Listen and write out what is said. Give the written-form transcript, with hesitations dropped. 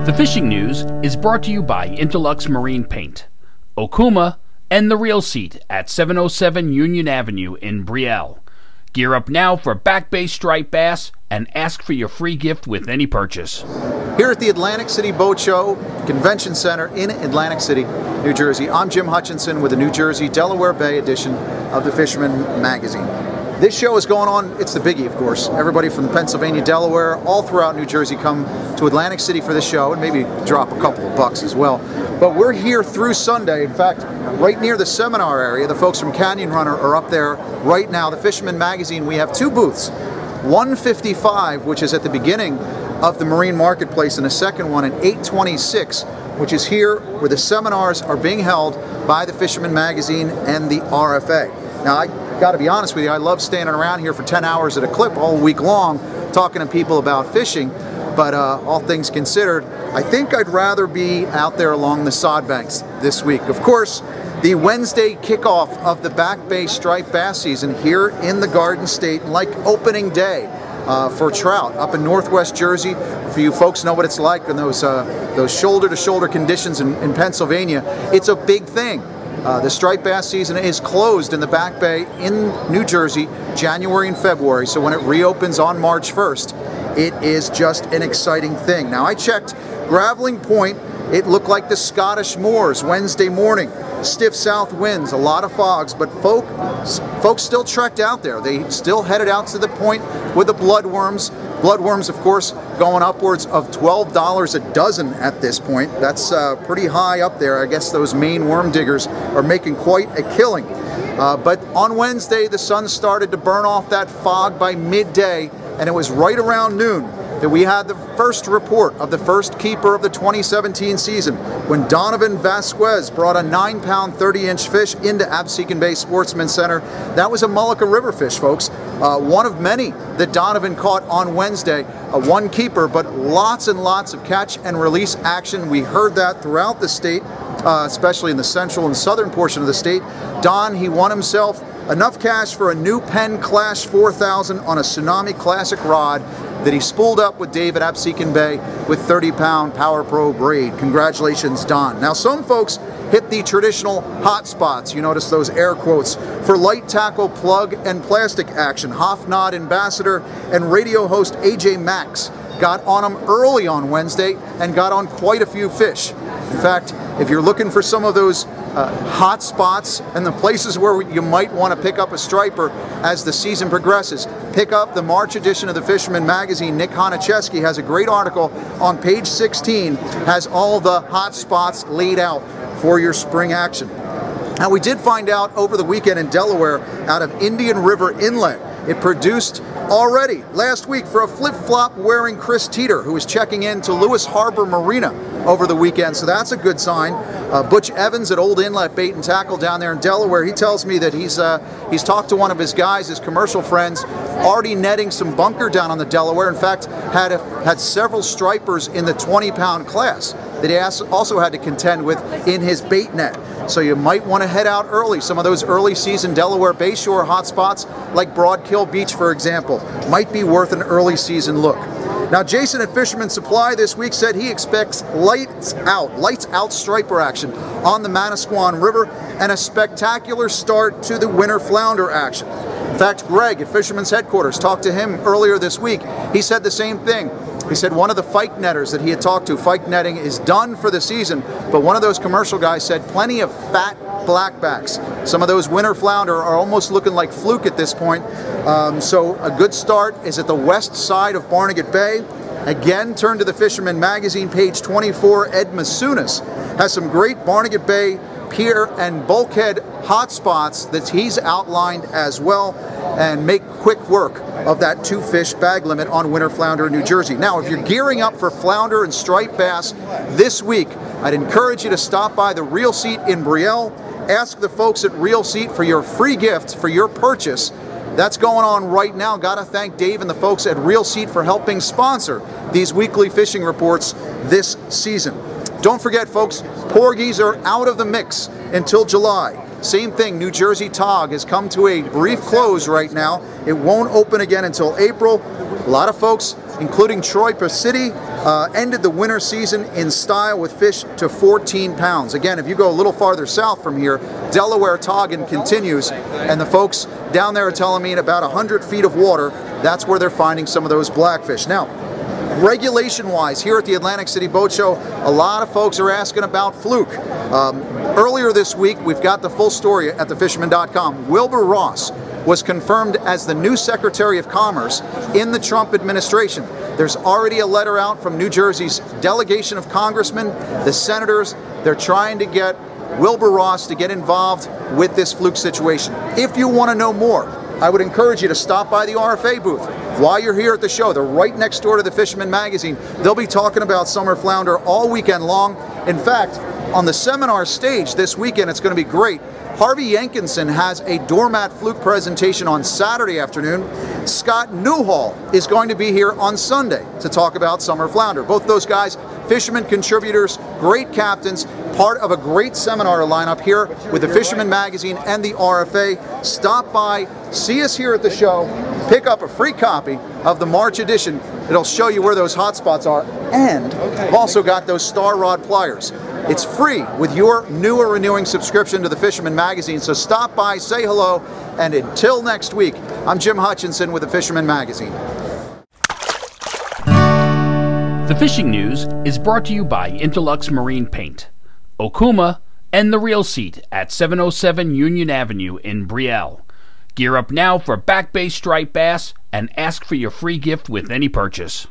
The fishing news is brought to you by Interlux Marine Paint, Okuma, and The Real Seat at 707 Union Avenue in Brielle. Gear up now for Back Bay striped bass and ask for your free gift with any purchase. Here at the Atlantic City Boat Show Convention Center in Atlantic City, New Jersey, I'm Jim Hutchinson with the New Jersey Delaware Bay edition of the Fisherman magazine. This show is going on, it's the biggie, of course. Everybody from Pennsylvania, Delaware, all throughout New Jersey come to Atlantic City for this show and maybe drop a couple of bucks as well. But we're here through Sunday. In fact, right near the seminar area, the folks from Canyon Runner are up there right now. The Fisherman magazine, we have two booths. 155, which is at the beginning of the Marine Marketplace, and a second one at 826, which is here where the seminars are being held by the Fisherman magazine and the RFA. Now, I got to be honest with you, I love standing around here for 10 hours at a clip all week long talking to people about fishing, but all things considered, I think I'd rather be out there along the sod banks this week. Of course, the Wednesday kickoff of the Back Bay striped bass season here in the Garden State, like opening day for trout up in Northwest Jersey. For you folks know what it's like in those shoulder-to-shoulder conditions in Pennsylvania. It's a big thing. The striped bass season is closed in the Back Bay in New Jersey, January and February. So when it reopens on March 1st, it is just an exciting thing. Now, I checked Graveling Point. It looked like the Scottish Moors Wednesday morning. Stiff south winds, a lot of fogs, but folks still trekked out there. They still headed out to the point with the bloodworms. Bloodworms, of course, going upwards of $12 a dozen at this point. That's pretty high up there. I guess those Maine worm diggers are making quite a killing. But on Wednesday, the sun started to burn off that fog by midday, and it was right around noon that we had the first report of the first keeper of the 2017 season when Donovan Vasquez brought a 9-pound, 30-inch fish into Absecon Bay Sportsman Center. That was a Mullica River fish, folks. One of many that Donovan caught on Wednesday. One keeper, but lots and lots of catch and release action. We heard that throughout the state, especially in the central and southern portion of the state. Don, he won himself enough cash for a new Penn Clash 4000 on a Tsunami Classic rod that he spooled up with Dave at Absecon Bay with 30-pound Power Pro braid. Congratulations, Don. Now, some folks hit the traditional hot spots. You notice those air quotes for light tackle, plug, and plastic action. Hofnod Ambassador and radio host AJ Max got on them early on Wednesday and got on quite a few fish. In fact, if you're looking for some of those hot spots and the places where you might want to pick up a striper as the season progresses, pick up the March edition of the Fisherman magazine. Nick Honachefsky has a great article on page 16, has all the hot spots laid out for your spring action. Now, we did find out over the weekend in Delaware out of Indian River Inlet, it produced already last week for a flip-flop wearing Chris Teeter, who was checking in to Lewis Harbor Marina over the weekend, so that's a good sign. Butch Evans at Old Inlet Bait and Tackle down there in Delaware, he tells me that he's talked to one of his guys, his commercial friends, already netting some bunker down on the Delaware. In fact, had several stripers in the 20-pound class that he also had to contend with in his bait net. So you might want to head out early. Some of those early season Delaware Bayshore hotspots, like Broadkill Beach, for example, might be worth an early season look. Now, Jason at Fisherman Supply this week said he expects lights out striper action on the Manasquan River and a spectacular start to the winter flounder action. In fact, Greg at Fisherman's headquarters talked to him earlier this week. He said the same thing. He said one of the Fike netters that he had talked to, Fike netting, is done for the season, but one of those commercial guys said plenty of fat blackbacks. Some of those winter flounder are almost looking like Fluke at this point. So a good start is at the west side of Barnegat Bay. Again, turn to the Fisherman magazine, page 24. Ed Masunas has some great Barnegat Bay pier and bulkhead hotspots that he's outlined as well, and make quick work of that 2-fish bag limit on winter flounder in New Jersey. Now, if you're gearing up for flounder and striped bass this week, I'd encourage you to stop by the Real Seat in Brielle. Ask the folks at Real Seat for your free gift for your purchase. That's going on right now. Got to thank Dave and the folks at Real Seat for helping sponsor these weekly fishing reports this season. Don't forget, folks, porgies are out of the mix until July. Same thing, New Jersey Tog has come to a brief close right now. It won't open again until April. A lot of folks, including Troy City, ended the winter season in style with fish to 14 pounds. Again, if you go a little farther south from here, Delaware Toggin continues, and the folks down there are telling me in about 100 feet of water, that's where they're finding some of those blackfish. Now, regulation-wise, here at the Atlantic City Boat Show, a lot of folks are asking about Fluke. Earlier this week, we've got the full story at thefisherman.com. Wilbur Ross was confirmed as the new Secretary of Commerce in the Trump administration. There's already a letter out from New Jersey's delegation of congressmen, the senators. They're trying to get Wilbur Ross to get involved with this Fluke situation. If you want to know more, I would encourage you to stop by the RFA booth while you're here at the show. They're right next door to the Fisherman magazine. They'll be talking about summer flounder all weekend long. In fact, on the seminar stage this weekend, it's going to be great. Harvey Jenkinson has a doormat fluke presentation on Saturday afternoon. Scott Newhall is going to be here on Sunday to talk about summer flounder. Both those guys, fishermen contributors, great captains, part of a great seminar lineup here with the Fisherman magazine and the RFA. Stop by, see us here at the show, pick up a free copy of the March edition. It'll show you where those hot spots are, and we've also got those Star Rod pliers. It's free with your new or renewing subscription to the Fisherman magazine, so stop by, say hello, and until next week, I'm Jim Hutchinson with the Fisherman magazine. The fishing news is brought to you by Interlux Marine Paint, Okuma, and The Real Seat at 707 Union Avenue in Brielle. Gear up now for back bay striped bass and ask for your free gift with any purchase.